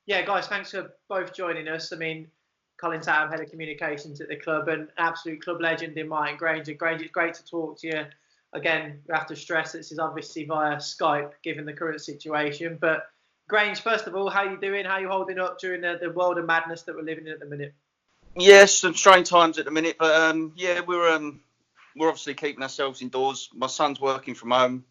Yeah, guys, thanks for both joining us. I mean, Colin Tattum, head of communications at the club, and absolute club legend in Martin Grainger. Grainger, it's great to talk to you. Again, we have to stress this is obviously via Skype, given the current situation. But Grange, first of all, how you doing? How you holding up during the world of madness that we're living in at the minute? Yes, some strange times at the minute, but we're obviously keeping ourselves indoors. My son's working from home.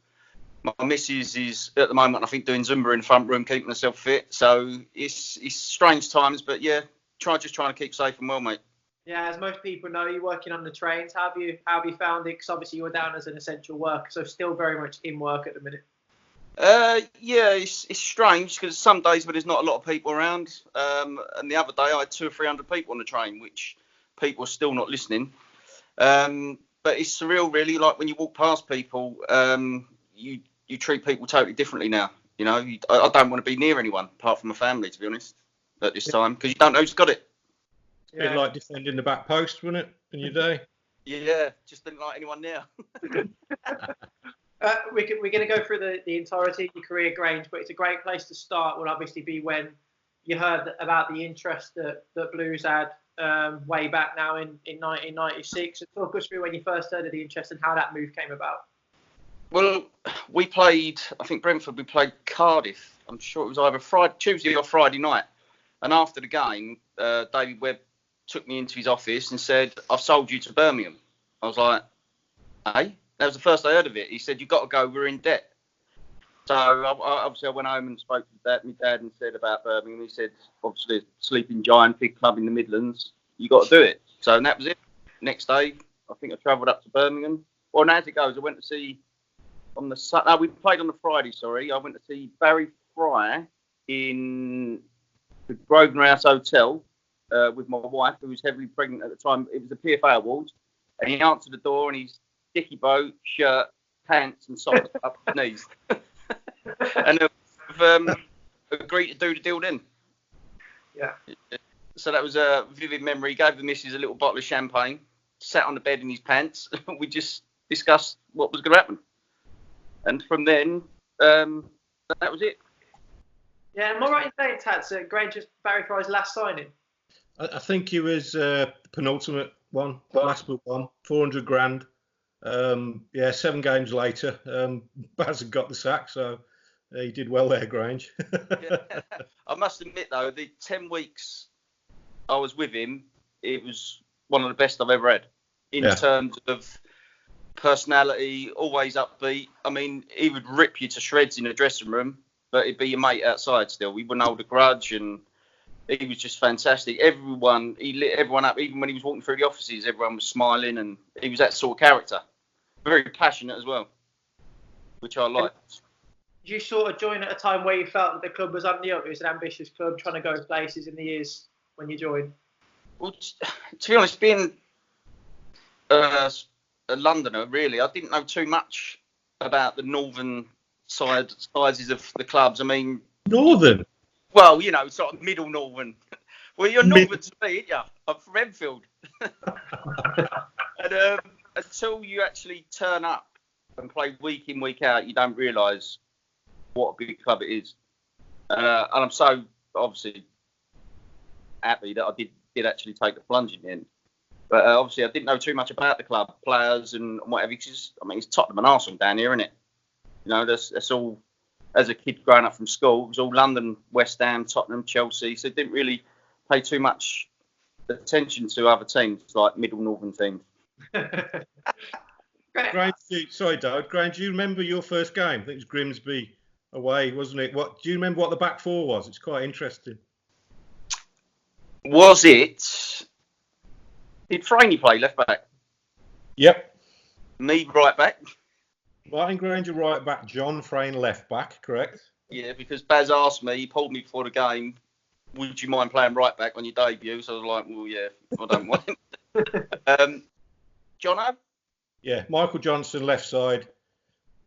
My missus is at the moment, I think, doing Zumba in the front room, keeping herself fit. So it's strange times, but yeah, trying to keep safe and well, mate. Yeah, as most people know, you're working on the trains. How have you found it? Because obviously you're down as an essential worker, so still very much in work at the minute. Yeah, it's strange because some days where there's not a lot of people around, and the other day I had 200 or 300 people on the train, which people are still not listening. But it's surreal, really. Like when you walk past people, you treat people totally differently now. You know, I don't want to be near anyone apart from my family, to be honest, at this time, because you don't know who's got it. It's a bit like defending the back post, wasn't it, in your day? Yeah, just didn't like anyone near. We're going to go through the entirety of your career, Grange, but it's a great place to start. Will obviously be when you heard about the interest that Blues had way back now in 1996. So talk us through when you first heard of the interest and how that move came about. Well, we played, I think Brentford, we played Cardiff. I'm sure it was either Tuesday or Friday night. And after the game, David Webb took me into his office and said, "I've sold you to Birmingham." I was like, "Hey?" That was the first I heard of it. He said, "You've got to go, we're in debt." So obviously I went home and spoke to my dad and said about Birmingham. He said, obviously, sleeping giant, big club in the Midlands, you got to do it. So and that was it. Next day, I think I travelled up to Birmingham. Well, now as it goes, I went to see we played on the Friday, sorry. I went to see Barry Fry in the Grosvenor House Hotel with my wife, who was heavily pregnant at the time. It was the PFA Awards. And he answered the door in his dicky boat, shirt, pants and socks up his knees. And agreed to do the deal then. Yeah. So that was a vivid memory. He gave the missus a little bottle of champagne, sat on the bed in his pants. We just discussed what was going to happen. And from then, that was it. Yeah, am I right in saying, Tats, Granger's Barry Fry's last signing? I think he was penultimate one, last but one, 400 grand. 7 games later, Baz had got the sack, so he did well there, Grange. Yeah. I must admit, though, the 10 weeks I was with him, it was one of the best I've ever had in terms of personality, always upbeat. I mean, he would rip you to shreds in the dressing room, but he'd be your mate outside still. We wouldn't hold a grudge, and he was just fantastic. He lit everyone up. Even when he was walking through the offices, everyone was smiling, and he was that sort of character. Very passionate as well, which I liked. Did you sort of join at a time where you felt that the club was on the up? It was an ambitious club trying to go places in the years when you joined? Well, to be honest, being a Londoner, really, I didn't know too much about the northern sizes of the clubs. I mean, Northern? Well, you know, sort of middle northern. Well, you're northern to me, aren't you? I'm from Enfield. And until you actually turn up and play week in, week out, you don't realise what a big club it is. And I'm so obviously happy that I did actually take the plunge in the end. But obviously, I didn't know too much about the club, players and whatever. Because, I mean, it's Tottenham and Arsenal down here, isn't it? You know, that's all. As a kid growing up from school, it was all London, West Ham, Tottenham, Chelsea. So didn't really pay too much attention to other teams like middle northern teams. Grange, sorry, Doug. Grange, do you remember your first game? I think it was Grimsby away, wasn't it? Do you remember what the back four was? It's quite interesting. Was it? Did Franey play left back? Yep. Me right back. Martin Grainger right back, John Frayne left back, correct? Yeah, because Baz asked me, he pulled me before the game, would you mind playing right back on your debut? So I was like, well, yeah, I don't mind. Jono? Yeah, Michael Johnson left side.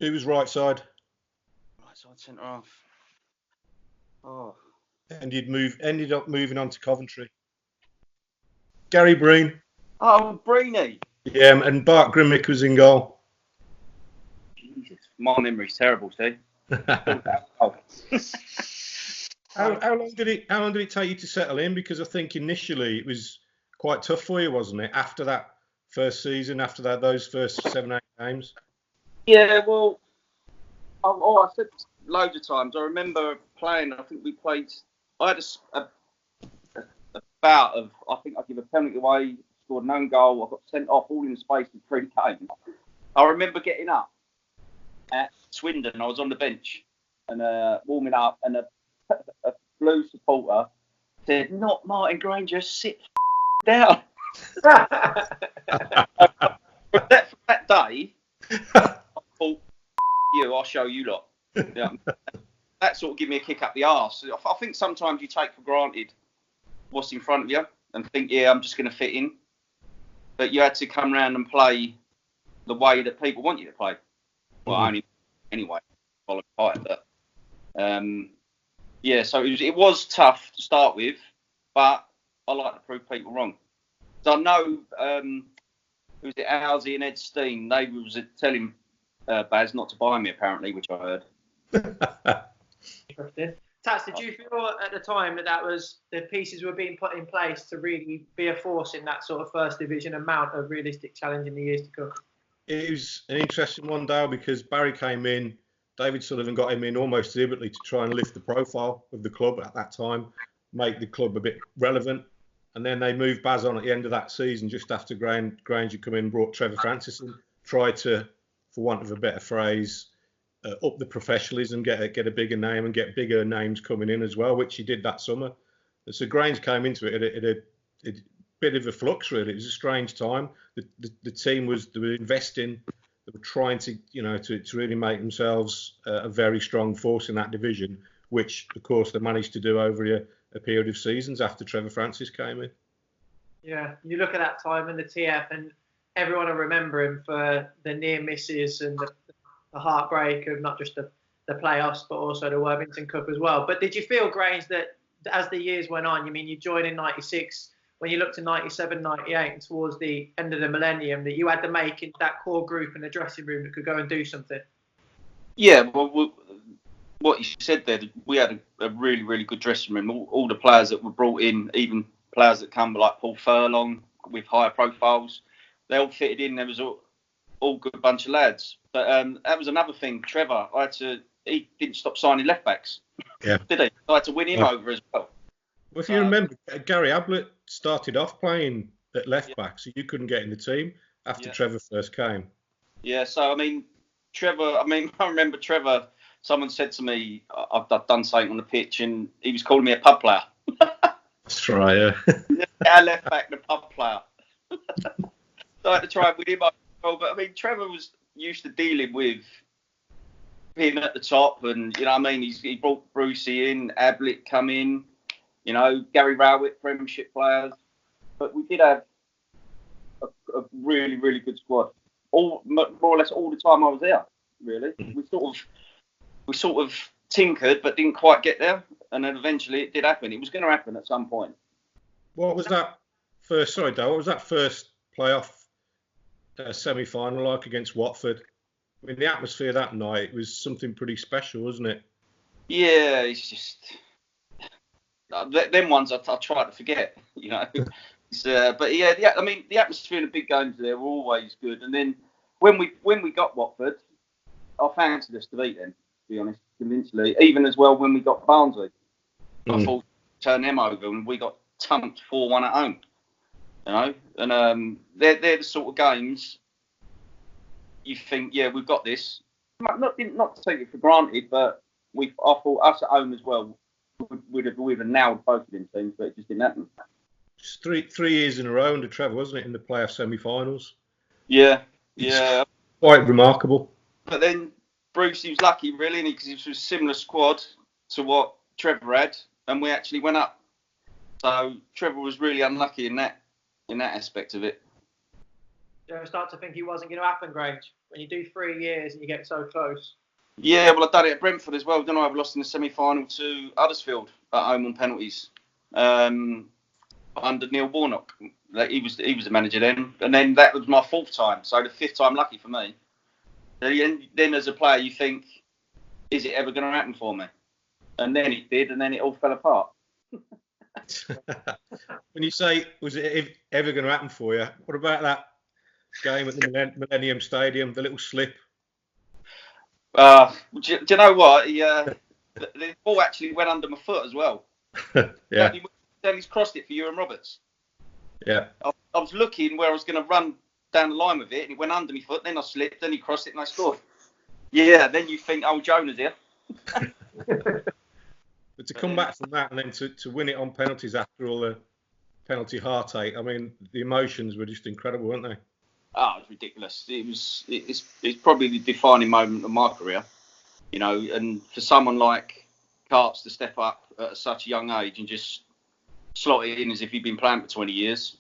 Who was right side? Right side, centre half. Oh. And ended up moving on to Coventry. Gary Breen. Oh, Breeny. Yeah, and Bart Grimmick was in goal. Jesus, my memory's terrible, Steve. How long did it take you to settle in? Because I think initially it was quite tough for you, wasn't it? After that first season, those first 7-8 games. Yeah, well, I said loads of times. I remember playing. I think we played. I had a bout of. I think I give a penalty away, scored an own goal. I got sent off all in the space of 3 games. I remember getting up at Swindon. I was on the bench and warming up, and a blue supporter said, "Not Martin Grainger, sit down." From that day, I thought, you, I'll show you lot. Yeah. That sort of gave me a kick up the arse. I think sometimes you take for granted what's in front of you and think, yeah, I'm just going to fit in. But you had to come round and play the way that people want you to play. Well, only anyway, followed by it. But yeah, so it was tough to start with, but I like to prove people wrong. So I know, who's it, Owsley and Ed Steen, they was telling Baz not to buy me apparently, which I heard. Interesting. Tats, did you feel at the time that was the pieces were being put in place to really be a force in that sort of first division and mount a realistic challenge in the years to come? It was an interesting one, Dale, because Barry came in, David Sullivan got him in almost deliberately to try and lift the profile of the club at that time, make the club a bit relevant. And then they moved Baz on at the end of that season, just after Grainger come in, brought Trevor Francis in, tried to, for want of a better phrase, up the professionalism, get a bigger name and get bigger names coming in as well, which he did that summer. And so Grainger came into it at a bit of a flux, really. It was a strange time. The team they were investing, they were trying to, to really make themselves a very strong force in that division, which, of course, they managed to do over a period of seasons after Trevor Francis came in. Yeah, you look at that time in the TF and everyone will remember him for the near misses and the heartbreak of not just the playoffs, but also the Worthington Cup as well. But did you feel, Grange, that as the years went on, you joined in 96, when you looked to 97, 98 and towards the end of the millennium, that you had to make that core group in the dressing room that could go and do something? Yeah, well, what you said there, we had a really, really good dressing room. All the players that were brought in, even players that come like Paul Furlong with higher profiles, they all fitted in. There was all good bunch of lads. But that was another thing. Trevor, he didn't stop signing left backs. Yeah. Did he? I had to win him over as well. Well, if you remember, Gary Ablett started off playing at left back, so you couldn't get in the team after Trevor first came. Yeah, so Trevor, I remember Trevor, someone said to me, I've done something on the pitch, and he was calling me a pub player. That's right, yeah. Our left back, the pub player. So I had to try and win him up. But Trevor was used to dealing with being at the top, and he brought Brucey in, Ablett come in, Gary Rowett, Premiership players. But we did have a really, really good squad. More or less all the time I was there. Really, we sort of tinkered, but didn't quite get there, and then eventually it did happen. It was going to happen at some point. What was that first? Sorry, Dale. What was that first playoff semi-final like against Watford? The atmosphere that night, it was something pretty special, wasn't it? Yeah, it's just them ones I try to forget, but yeah, the atmosphere in the big games there were always good. And then when we got Watford, I fancied us to beat them, to be honest, convincingly. Even as well when we got Barnsley, I thought turn them over, and we got thumped 4-1 at home. And they're the sort of games you think, yeah, we've got this. Not to take it for granted, but I thought us at home as well would have nailed both of them teams, but it just didn't happen. Just three years in a row under Trevor, wasn't it, in the playoff semi-finals? Yeah. Quite remarkable. But then Bruce, he was lucky, really, because it was a similar squad to what Trevor had, and we actually went up. So Trevor was really unlucky in that aspect of it. You ever start to think he wasn't going to happen, Grange, when you do 3 years and you get so close? Yeah, well, I've done it at Brentford as well. Didn't I? I've lost in the semi-final to Huddersfield at home on penalties under Neil Warnock. He was the manager then, and then that was my 4th time, so the 5th time lucky for me. Then as a player, you think, is it ever going to happen for me? and then it did, and then it all fell apart. When you say, was it ever going to happen for you? What about that game at the Millennium Stadium, the little slip? Do you know what? The ball actually went under my foot as well. Yeah. He's crossed it for Ewan Roberts. Yeah. I was looking where I was going to run down the line with it, and it went under my foot. Then I slipped, then he crossed it, and I scored. Yeah, then you think, oh, Jonah's here. But to come back from that and then to win it on penalties after all the penalty heartache, I mean, the emotions were just incredible, weren't they? Oh, it's ridiculous. It's probably the defining moment of my career, you know, and for someone like Karts to step up at such a young age and just slot it in as if he'd been playing for 20 years,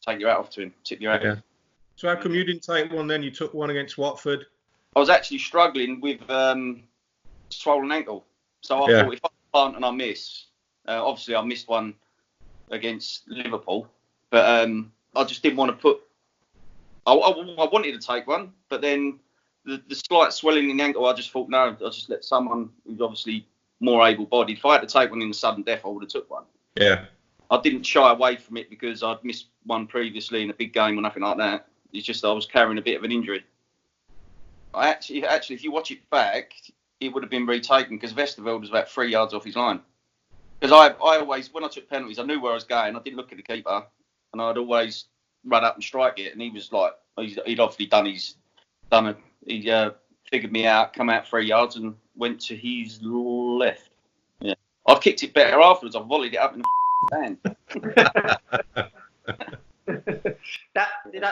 take your hat off to him, tip your hat. Yeah. So how come you didn't take one then? You took one against Watford. I was actually struggling with swollen ankle. So I thought if I plant and I miss, obviously I missed one against Liverpool, but I just didn't want to put. I wanted to take one, but then the slight swelling in the ankle, I just thought, no, I'll just let someone who's obviously more able-bodied. If I had to take one in the sudden death, I would have took one. Yeah. I didn't shy away from it because I'd missed one previously in a big game or nothing like that. It's just I was carrying a bit of an injury. I actually, if you watch it back, it would have been retaken because Westerveld was about 3 yards off his line. Because I always, when I took penalties, I knew where I was going. I didn't look at the keeper, and I'd always run up and strike it. And he was like, he'd obviously he figured me out, come out 3 yards, and went to his left. Yeah, I've kicked it better afterwards. I've volleyed it up in the stand. Did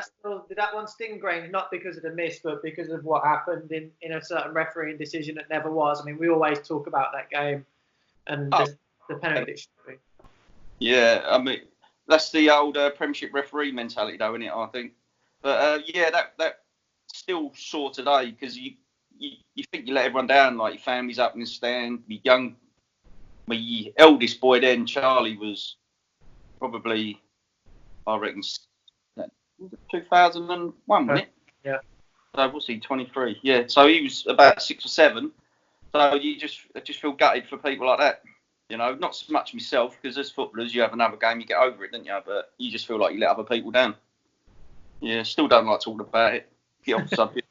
that one sting, Grainger? Not because of the miss, but because of what happened in a certain refereeing decision that never was. I mean, we always talk about that game and the penalty. Yeah, I mean that's the old Premiership referee mentality, though, isn't it? I think, but that still sore today because you think you let everyone down, like your family's up in the stand. My eldest boy then, Charlie, was probably, I reckon, 2001, wasn't it? Yeah. So what's he, 23? Yeah. So he was about 6 or 7. So you just feel gutted for people like that. You know, not so much myself, because as footballers, you have another game, you get over it, don't you? But you just feel like you let other people down. Yeah, still don't like talking about it. Get off the subject.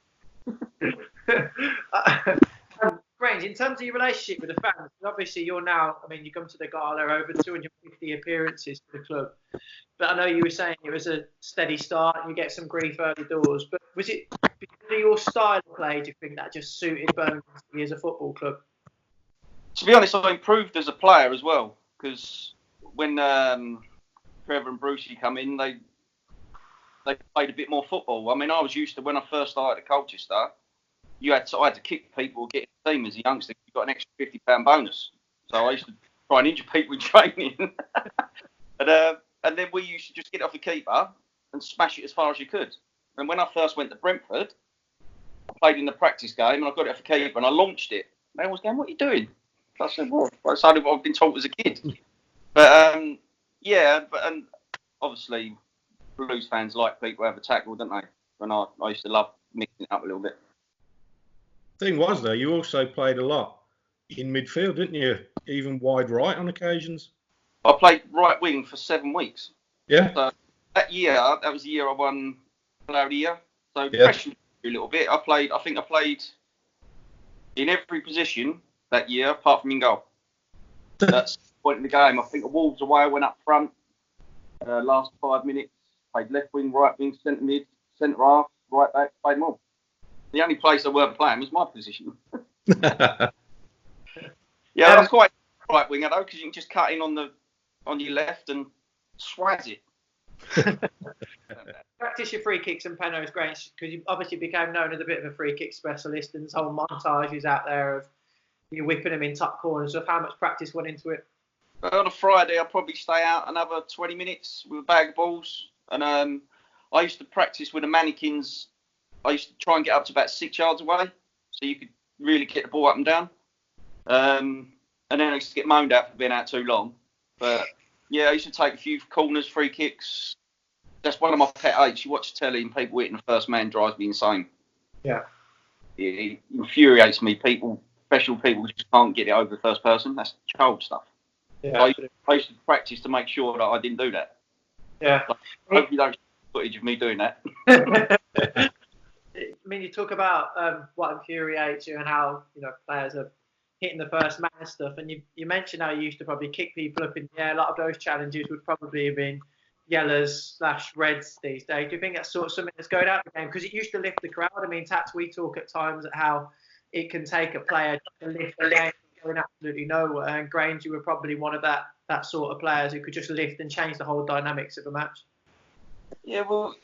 Grainger, in terms of your relationship with the fans, obviously you're now, I mean, you come to the Gala, over 250 appearances for the club. But I know you were saying it was a steady start and you get some grief early doors. But was it because of your style of play, do you think that just suited Birmingham as a football club? To be honest, I improved as a player as well. Because when Trevor and Brucey come in, they played a bit more football. I mean, I was used to, when I first started at Colchester, I had to kick people, get in the team as a youngster. You got an extra £50 bonus. So I used to try and injure people in training. And then we used to just get off the keeper and smash it as far as you could. And when I first went to Brentford, I played in the practice game and I got it off the keeper and I launched it. And everyone was going, "What are you doing?" I said, "Well, that's only what I've been taught as a kid." But and obviously Blues fans like people who have a tackle, don't they? And I used to love mixing it up a little bit. Thing was, though, you also played a lot in midfield, didn't you? Even wide right on occasions. I played right wing for 7 weeks. Yeah. So that was the year I won Player of the Year. So freshened a little bit. I think I played in every position that year apart from in goal. That's the point in the game. I think the Wolves away, I went up front. Last 5 minutes, played left wing, right wing, centre mid, centre half, right back, played them all. The only place I weren't playing was my position. Yeah, that's quite right winger though, because you can just cut in on your left and swaz it. Practice your free kicks and penalties, Grainger, because you obviously became known as a bit of a free kick specialist, and this whole montage is out there of you whipping them in top corners. Of how much practice went into it? On a Friday, I'll probably stay out another 20 minutes with a bag of balls, and I used to practice with the mannequins. I used to try and get up to about 6 yards away, so you could really get the ball up and down. And then I used to get moaned at for being out too long. But yeah, I used to take a few corners, free kicks. That's one of my pet hates. You watch the telly and people hitting the first man drives me insane. Yeah. It infuriates me. People professional people just can't get it over the first person. That's child stuff. Yeah. I used to practice to make sure that I didn't do that. Yeah. Like, I hope you don't see footage of me doing that. I mean, you talk about what infuriates you and how players are hitting the first man and stuff, and you mentioned how you used to probably kick people up in the air. A lot of those challenges would probably have been yellows/reds these days. Do you think that's sort of something that's going out of the game? Because it used to lift the crowd. I mean, Tats, we talk at times at how it can take a player to lift the game going absolutely nowhere, and Grainger were probably one of that sort of players who could just lift and change the whole dynamics of a match. Yeah, well,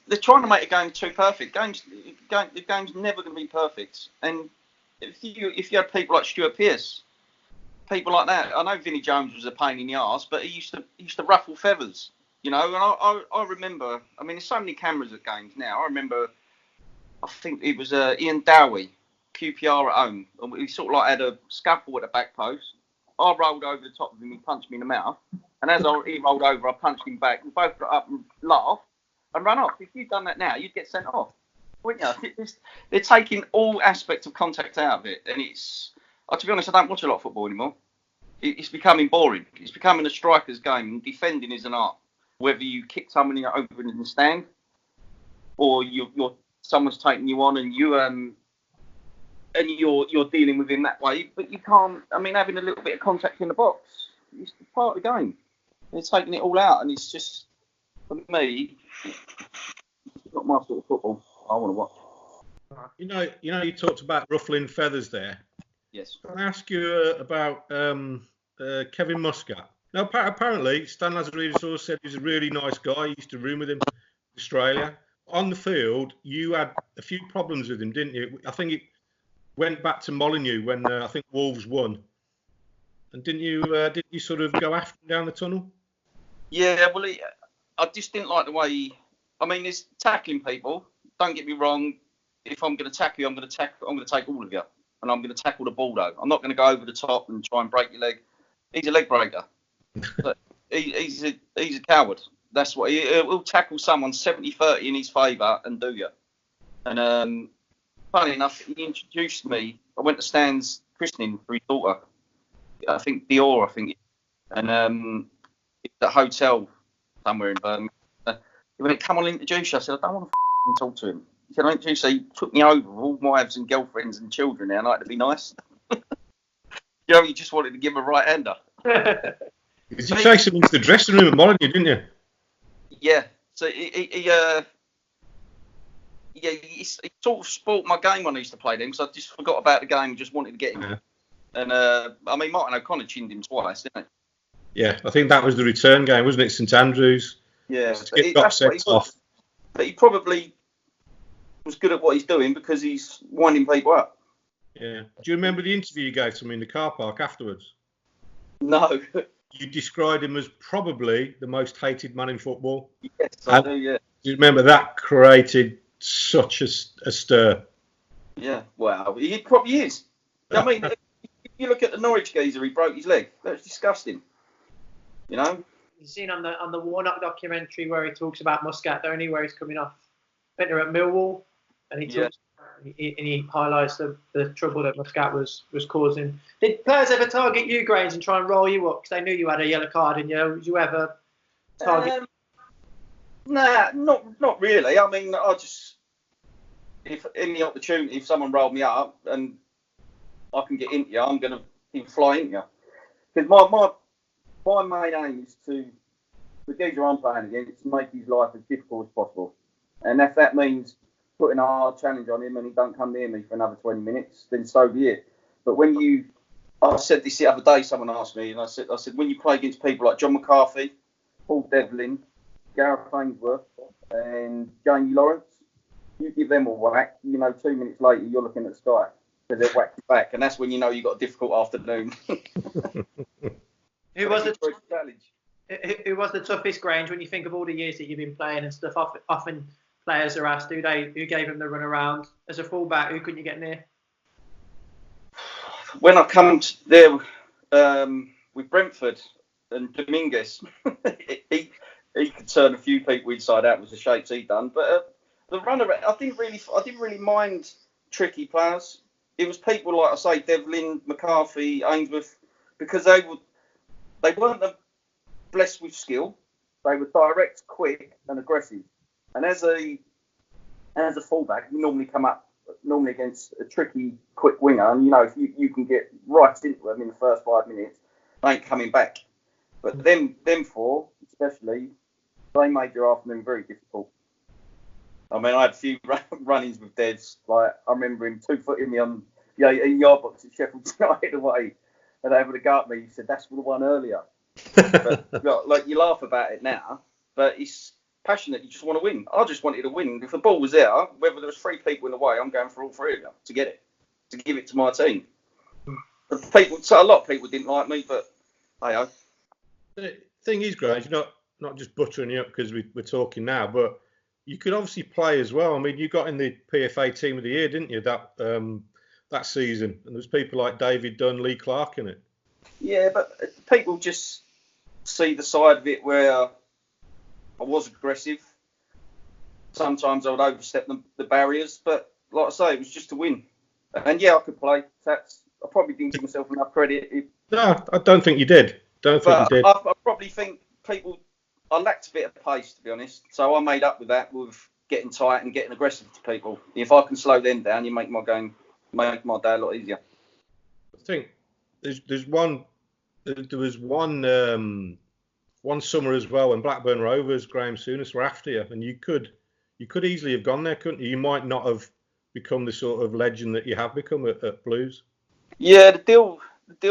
they're trying to make a game too perfect. The game's never going to be perfect. And if you had people like Stuart Pearce, people like that, I know Vinnie Jones was a pain in the arse, but he used to ruffle feathers, And I remember. I mean, there's so many cameras at games now. I remember. I think it was Ian Dowie, QPR at home, and we sort of like had a scuffle at the back post. I rolled over the top of him, he punched me in the mouth, and as he rolled over, I punched him back. We both got up and laughed and ran off. If you'd done that now, you'd get sent off, wouldn't you? They're taking all aspects of contact out of it, and to be honest, I don't watch a lot of football anymore. It's becoming boring. It's becoming a striker's game, and defending is an art. Whether you kick somebody over in the stand, or someone's taking you on, and you're dealing with him that way, but you can't. I mean, having a little bit of contact in the box, it's part of the game. They're taking it all out, and it's just, for me, it's not my sort of football I want to watch. You talked about ruffling feathers there. Yes. Can I ask you about Kevin Muscat? Now, apparently, Stan Lazaridis said he's a really nice guy. He used to room with him in Australia. On the field, you had a few problems with him, didn't you? I think it went back to Molineux when I think Wolves won. And didn't you sort of go after him down the tunnel? Yeah, well, I just didn't like the way I mean, he's tackling people. Don't get me wrong. If I'm going to tackle you, I'm going to take all of you, and I'm going to tackle the ball though. I'm not going to go over the top and try and break your leg. He's a leg breaker. But he's a coward. That's what he'll tackle someone 70-30 in his favour and do you. And funny enough, he introduced me. I went to Stan's christening for his daughter. I think Dior. And it's a hotel somewhere in Birmingham. He went, "Come on, introduce you." I said, "I don't want to talk to him." He said, "I introduce you." He took me over with all wives and girlfriends and children there, and I had to be nice. You just wanted to give him a right hander. Did you chase him into the dressing room at Molineux, didn't you? Yeah. So he sort of spoilt my game when I used to play them, because I just forgot about the game and just wanted to get him. Yeah. And I mean, Martin O'Connor chinned him twice, didn't he? Yeah, I think that was the return game, wasn't it? St Andrews. Yeah, got sent off. But he probably was good at what he's doing because he's winding people up. Yeah. Do you remember the interview you gave to me in the car park afterwards? No. You described him as probably the most hated man in football. Yes, I do, yeah. Do you remember that created such a stir? Yeah, wow. He probably is. I mean, if you look at the Norwich geezer, he broke his leg. That's disgusting. You know? You've seen on the Warnock documentary where he talks about Muscat, don't he, where he's coming off better at Millwall, and he highlights the trouble that Muscat was causing. Did players ever target you, Grainger, and try and roll you up because they knew you had a yellow card? And did you ever target? Nah, not really. I mean, I just, if any opportunity, if someone rolled me up and I can get into you, I'm gonna fly into you. Because my main aim is the geezer I'm playing against, to make his life as difficult as possible. And if that means putting a hard challenge on him and he don't come near me for another 20 minutes, then so be it. But I said this the other day, someone asked me, and I said, when you play against people like John McCarthy, Paul Devlin, Gareth Ainsworth, and Jamie Lawrence, you give them a whack, 2 minutes later you're looking at the sky because they're whacked back, and that's when you know you've got a difficult afternoon. Who was the toughest, Grainger, when you think of all the years that you've been playing and stuff? Often players are asked who gave him the run around. As a fullback, who couldn't you get near? When I come there with Brentford and Dominguez, he could turn a few people inside out with the shapes he'd done. But the runner, I didn't really mind tricky players. it was people like I say, Devlin, McCarthy, Ainsworth, because they weren't blessed with skill. They were direct, quick, and aggressive. And as a fullback, you normally come up against a tricky, quick winger, and if you can get right into them in the first 5 minutes, they ain't coming back. But them four, especially, they made your afternoon very difficult. I mean, I had a few run-ins with Devs. Like, I remember him 2 foot in me on the 18-yard box at Sheffield United away, and they would have got me. He said, "That's the one earlier." But like, you laugh about it now, but it's passionate. You just want to win. I just wanted to win. If the ball was there, whether there was 3 people in the way, I'm going for all 3 of them to get it, to give it to my team. So a lot of people didn't like me, but hey-ho. The thing is, Grant, you're not just buttering you up because we're talking now, but you could obviously play as well. I mean, you got in the PFA Team of the Year, didn't you, that season? And there's people like David Dunn, Lee Clark in it. Yeah, but people just see the side of it where I was aggressive. Sometimes I would overstep the barriers, but like I say, it was just to win. And yeah, I could play. I probably didn't give myself enough credit. No, I don't think you did. I probably think I lacked a bit of pace, to be honest. So I made up with that with getting tight and getting aggressive to people. If I can slow them down, you make my day a lot easier. I think there was one summer as well when Blackburn Rovers, Graham Souness were after you, and you could easily have gone there, couldn't you? You might not have become the sort of legend that you have become at Blues. Yeah, the deal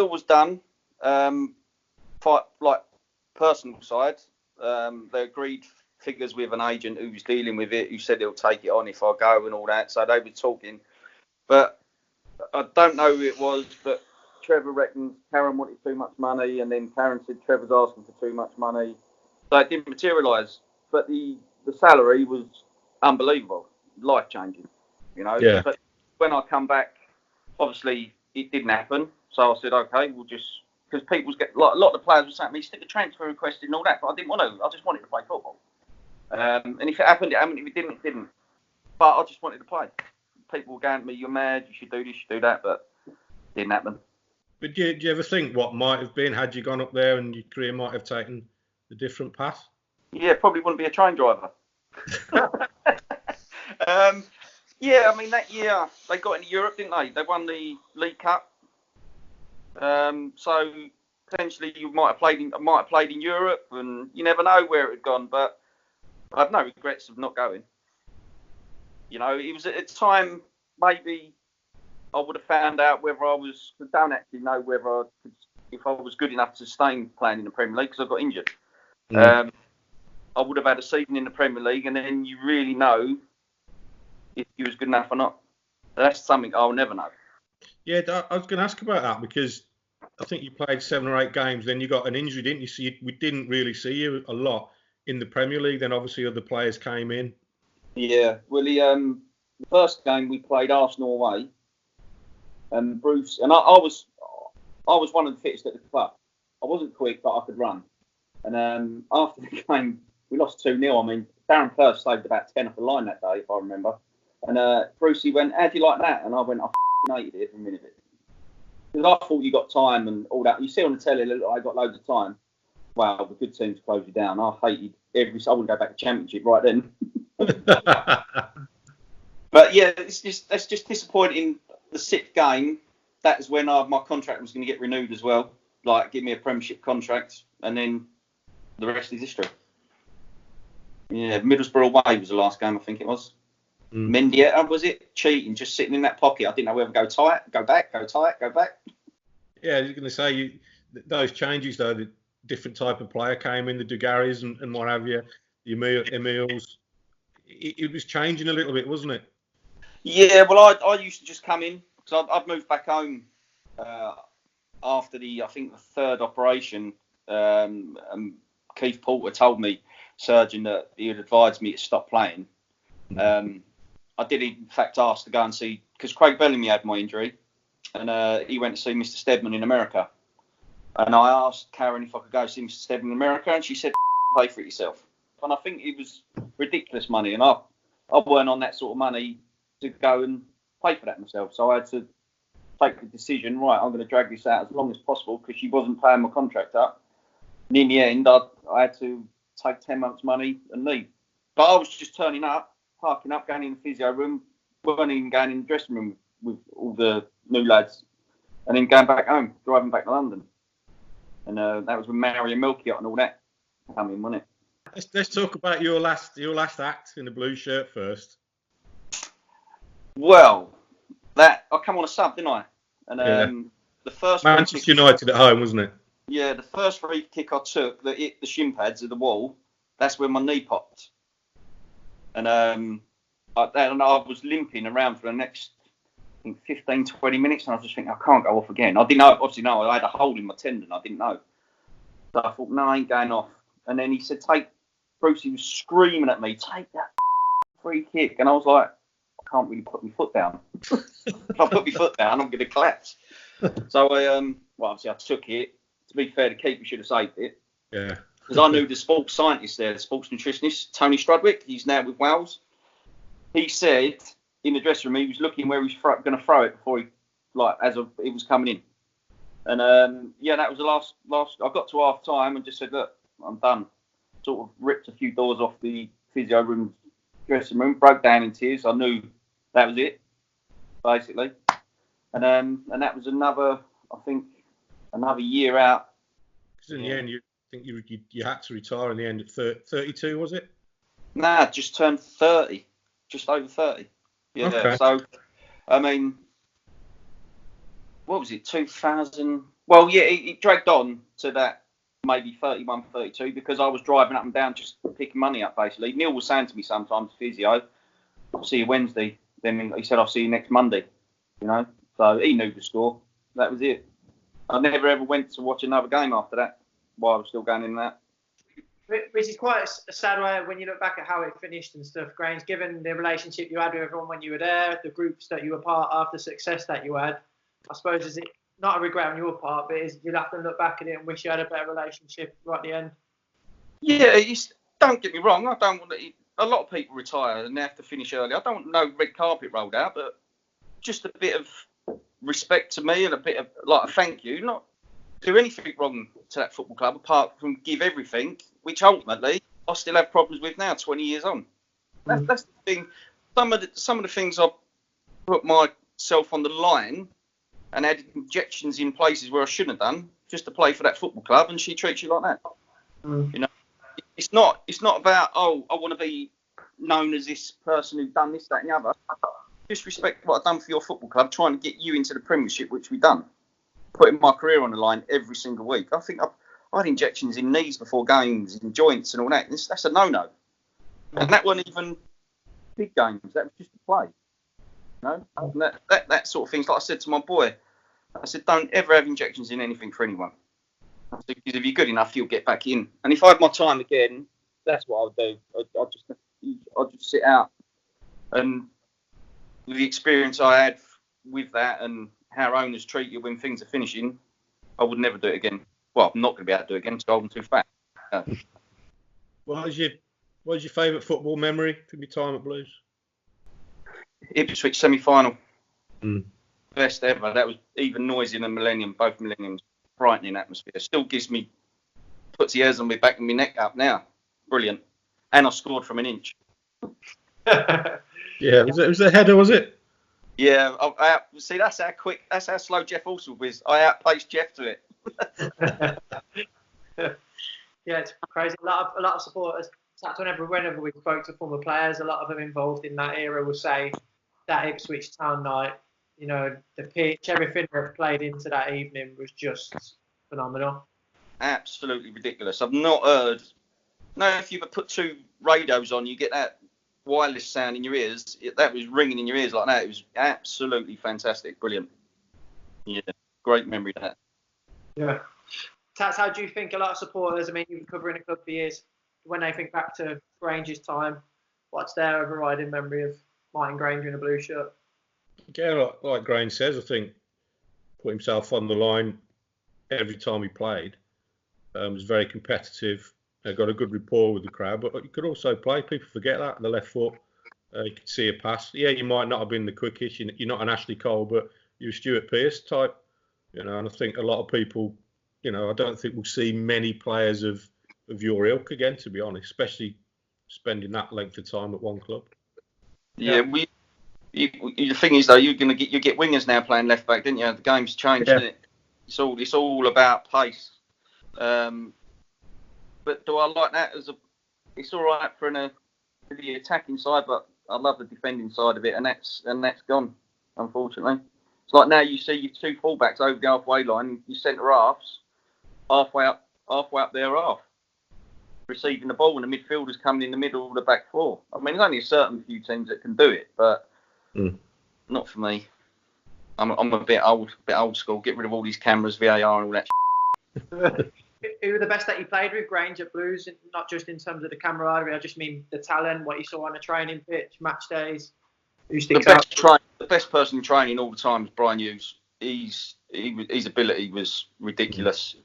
was done. Like personal side, they agreed figures with an agent who was dealing with it, who said he'll take it on if I go and all that. So they were talking, but I don't know who it was, but Trevor reckons Karen wanted too much money, and then Karen said Trevor's asking for too much money. So it didn't materialise. But the salary was unbelievable, life-changing, Yeah. But when I come back, obviously it didn't happen. So I said, okay, we'll just... Because people get... Like, a lot of the players were saying to me, stick a transfer request in and all that, but I didn't want to. I just wanted to play football. And if it happened, it happened. If it didn't, it didn't. But I just wanted to play. People were going to me, you're mad, you should do this, you should do that, but it didn't happen. But do you ever think what might have been had you gone up there and your career might have taken a different path? Yeah, probably wouldn't be a train driver. Yeah, I mean, that year they got into Europe, didn't they? They won the League Cup. So potentially you might have played in Europe, and you never know where it had gone. But I have no regrets of not going. It was at a time maybe I would have found out whether I don't actually know whether if I was good enough to stay playing in the Premier League because I got injured. I would have had a season in the Premier League, and then you really know if you was good enough or not. That's something I'll never know. Yeah, I was going to ask about that because I think you played 7 or 8 games, then you got an injury, didn't you? So we didn't really see you a lot in the Premier League. Then obviously other players came in. Yeah, well, the first game we played Arsenal away, and Bruce and I was one of the fittest at the club. I wasn't quick, but I could run. And after the game, we lost 2-0. I mean, Darren Purse saved about 10 off the line that day, if I remember. And Brucey went, "How do you like that?" And I went, "I hated it every minute of it." Because I thought you got time and all that. You see on the telly, I got loads of time. Wow, the good teams close you down. I hated I wouldn't go back to Championship right then. But yeah, that's just disappointing. The 6th game, that is when my contract was going to get renewed as well. Like, give me a Premiership contract, and then the rest is history. Yeah, Middlesbrough away was the last game, I think it was. Mendieta, was it? Cheating, just sitting in that pocket. I didn't know whether to go tight, go back, go tight, go back. Yeah, I was going to say, those changes, though, the different type of player came in, the Dugarrys and what have you, the Emils. It was changing a little bit, wasn't it? Yeah, well, I used to just come in, because I'd moved back home after the 3rd operation. Keith Porter told me, surgeon, that he had advised me to stop playing. I did, in fact, ask to go and see, because Craig Bellamy had my injury, and he went to see Mr. Steadman in America. And I asked Karen if I could go see Mr. Steadman in America, and she said, "Pay for it yourself." And I think it was ridiculous money, and I weren't on that sort of money to go and pay for that myself. So I had to take the decision, right, I'm going to drag this out as long as possible because she wasn't paying my contract up. And in the end, I had to take 10 months' money and leave. But I was just turning up, parking up, going in the physio room, weren't even going in the dressing room with all the new lads, and then going back home, driving back to London. And that was when Mary and Milky and all that come in, wasn't it? Let's talk about your last act in the blue shirt first. Well, I come on a sub, didn't I? And the first Manchester United at home, wasn't it? Yeah, the first free kick I took that hit the shin pads of the wall, that's when my knee popped. And I was limping around for the next, I think, 15, 20 minutes, and I was just thinking, I can't go off again. I didn't know, obviously, no, I had a hole in my tendon, I didn't know. So I thought, no, I ain't going off. And then he said, Brucey was screaming at me, take that free kick. And I was like, I can't really put my foot down. If I put my foot down, I'm going to collapse. So obviously I took it. To be fair, the keeper should have saved it. Yeah. Because I knew the sports scientist there, the sports nutritionist, Tony Strudwick. He's now with Wales. He said in the dressing room he was looking where he was going to throw it before it was coming in. And that was the last. I got to half time and just said, look, I'm done. Sort of ripped a few doors off the physio room, dressing room, broke down in tears. I knew that was it, basically. And that was another year out. Because in the end, you had to retire in the end at 32, was it? Nah, just turned 30, just over 30. Yeah. Okay. So, I mean, what was it? 2000. Well, yeah, it dragged on to that maybe 31, 32 because I was driving up and down just picking money up basically. Neil was saying to me sometimes, physio, I'll see you Wednesday. Then he said, I'll see you next Monday. You know, so he knew the score. That was it. I never ever went to watch another game after that while I was still going in that. Which is quite a sad way when you look back at how it finished and stuff, Grange, given the relationship you had with everyone when you were there, the groups that you were part of, the success that you had. I suppose, is it not a regret on your part, but you'll have to look back at it and wish you had a better relationship right at the end? Yeah, don't get me wrong. I don't want to. A lot of people retire and they have to finish early. I don't want no red carpet rolled out, but just a bit of respect to me and a bit of like a thank you. Not do anything wrong to that football club apart from give everything, which ultimately I still have problems with now, 20 years on. That's the thing. Some of the things I put myself on the line and added injections in places where I shouldn't have done just to play for that football club, and she treats you like that. You know, it's not about I want to be known as this person who's done this, that, and the other. Just respect what I've done for your football club, trying to get you into the Premiership, which we've done. Putting my career on the line every single week. I think I had injections in knees before games, in joints and all that. That's a no-no. And that wasn't even big games. That was just to play. You know? And that sort of things. Like I said to my boy, I said, don't ever have injections in anything for anyone. I said, because if you're good enough, you'll get back in. And if I had my time again, that's what I would do. I'd just sit out. And with the experience I had with that and how owners treat you when things are finishing, I would never do it again. Well, I'm not going to be able to do it again because I'm too fat. What was your favourite football memory from your time at Blues? Ipswich semi-final. Best ever. That was even noisier than Millennium. Both Millenniums. Frightening atmosphere. Still puts the hairs on my back and my neck up now. Brilliant. And I scored from an inch. Yeah, was it a header, was it? Yeah, see, that's how slow Jeff also was. I outpaced Jeff to it. Yeah, it's crazy. A lot of supporters. Whenever we spoke to former players, a lot of them involved in that era will say that Ipswich Town night, you know, the pitch, everything that played into that evening was just phenomenal. Absolutely ridiculous. I've not heard. No, if you put two radios on, you get that wireless sound in your ears. That was ringing in your ears like that. It was absolutely fantastic. Brilliant. Yeah, great memory of that. Yeah. Tats, how do you think a lot of supporters, I mean, you've been covering the club for years, when they think back to Grainger's time, what's their overriding memory of Martin Grainger in a blue shirt? Yeah, like Grain says, I think put himself on the line every time he played. Was very competitive. Got a good rapport with the crowd, but you could also play. People forget that, the left foot. You could see a pass. Yeah, you might not have been the quickest. You're not an Ashley Cole, but you're a Stuart Pearce type, and I think a lot of people, I don't think we'll see many players of your ilk again, to be honest, especially spending that length of time at one club. Yeah, the thing is though, you get wingers now playing left back, didn't you? The game's changed, isn't it? It's all about pace. But do I like that it's all right for the attacking side, but I love the defending side of it, and that's gone, unfortunately. It's like now you see your two fullbacks over the halfway line, your centre halves halfway up their half, receiving the ball, and the midfielders coming in the middle of the back four. I mean, there's only a certain few teams that can do it, but not for me. I'm a bit old school. Get rid of all these cameras, VAR, and all that. Who were the best that you played with, Grainger Blues? Not just in terms of the camaraderie, I just mean the talent, what you saw on a training pitch, match days. Who sticks out? The best person in training all the time is Brian Hughes. His ability was ridiculous.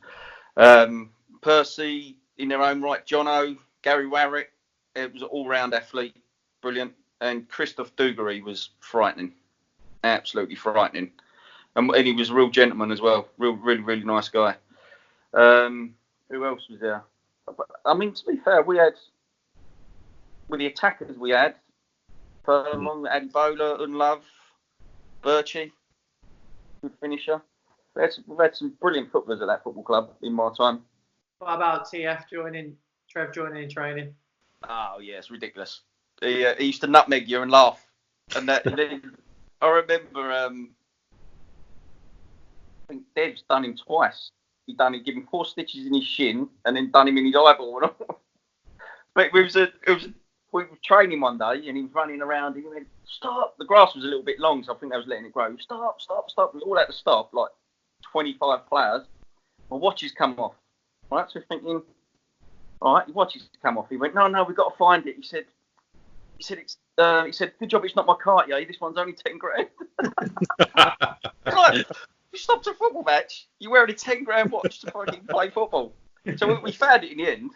Percy, in their own right, Jono, Gary Warwick, it was an all-round athlete, brilliant. And Christoph Dugarry was frightening, absolutely frightening. And he was a real gentleman as well, really, really nice guy. Who else was there? I mean, to be fair, with the attackers we had, Furlong, Adibola, Unlove, Birchie, good finisher. We've had some brilliant footballers at that football club in my time. What about Trev joining in training? Oh yeah, it's ridiculous. He used to nutmeg you and laugh. And then I remember, I think Dev's done him twice. He give him 4 stitches in his shin and then done him in his eyeball. But we were training one day and he was running around. He went, "Stop!" The grass was a little bit long, so I think they was letting it grow. "Stop! Stop!" We all had to stop, like 25 players. My watches come off. Right, so we're thinking, all right, your watches come off. He went, "No, we've got to find it." He said, "Good job, it's not my Cartier. This one's only 10 grand." Like, you stopped a football match, you're wearing a 10 grand watch to fucking play football. So we found it in the end.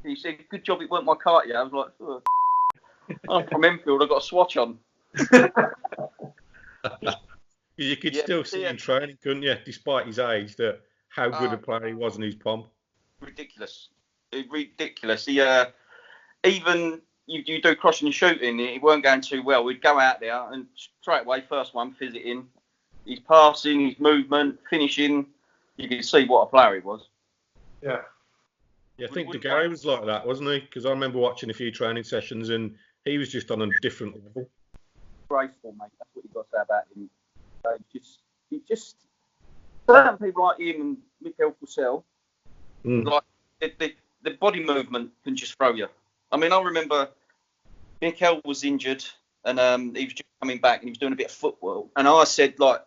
He said, "Good job it weren't my Cartier." I was like, "Oh, I'm from Enfield, I've got a swatch on." You could still see him training, couldn't you? Despite his age, that how good a player he was in his pomp. Ridiculous. He even you do crossing and shooting, it weren't going too well. We'd go out there and straight away, first one, fizz it in. His passing, his movement, finishing, you could see what a player he was. Yeah, I think De Gary was like that, wasn't he? Because I remember watching a few training sessions and he was just on a different level. Graceful, mate. That's what you've got to say about him. He just certain people like him and Mikel Fussell, like the body movement can just throw you. I mean, I remember Mikel was injured and he was just coming back and he was doing a bit of football. And I said, like,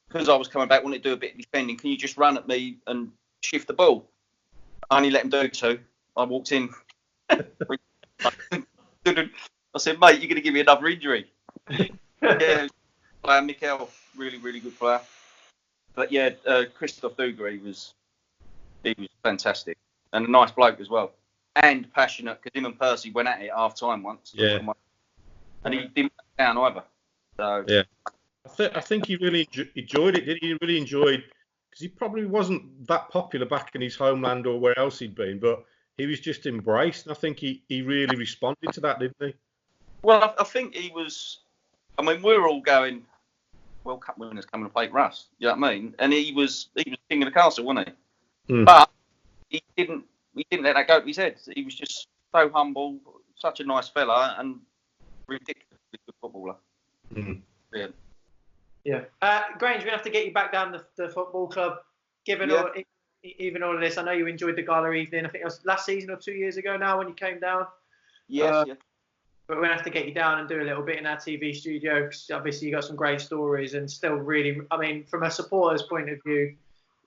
because I was coming back, wanted to do a bit of defending, can you just run at me and shift the ball? I only let him do 2. I walked in. I said, "Mate, you're going to give me another injury." Yeah, Mikel, really, really good player. But yeah, Christoph Dugarry was fantastic and a nice bloke as well, and passionate because him and Percy went at it half time once. Yeah, and he didn't back down either. So yeah, I think he really enjoyed it. He really enjoyed because he probably wasn't that popular back in his homeland or where else he'd been, but he was just embraced. And I think he really responded to that, didn't he? Well, I think he was. I mean, we were all going, World Cup winners coming to play for us. You know what I mean? And he was king of the castle, wasn't he? But he didn't let that go to his head. He was just so humble, such a nice fella, and ridiculously good footballer. Brilliant. Yeah. Grainger, we're going to have to get you back down the football club. Given even all of this, I know you enjoyed the gala evening. I think it was last season or 2 years ago now when you came down. Yes, yeah. But we're going to have to get you down and do a little bit in our TV studio because obviously you got some great stories and still really, I mean, from a supporter's point of view,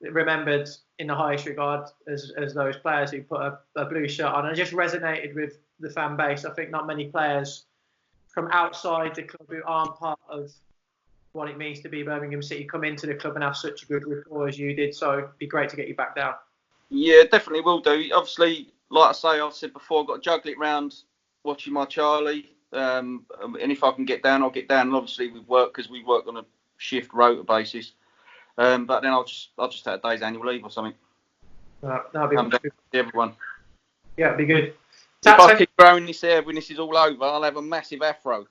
remembered in the highest regard as those players who put a blue shirt on. And it just resonated with the fan base. I think not many players from outside the club who aren't part of what it means to be Birmingham City come into the club and have such a good rapport as you did. So it'd be great to get you back down. Yeah, definitely will do. Obviously, like I say, I've said before, I've got to juggle it round watching my Charlie. And if I can get down, I'll get down. And obviously, we work because we work on a shift rota basis. But then I'll just take a day's annual leave or something. That'll be Come down to see everyone. Yeah, it'd be good. If I keep growing this hair when this is all over, I'll have a massive afro.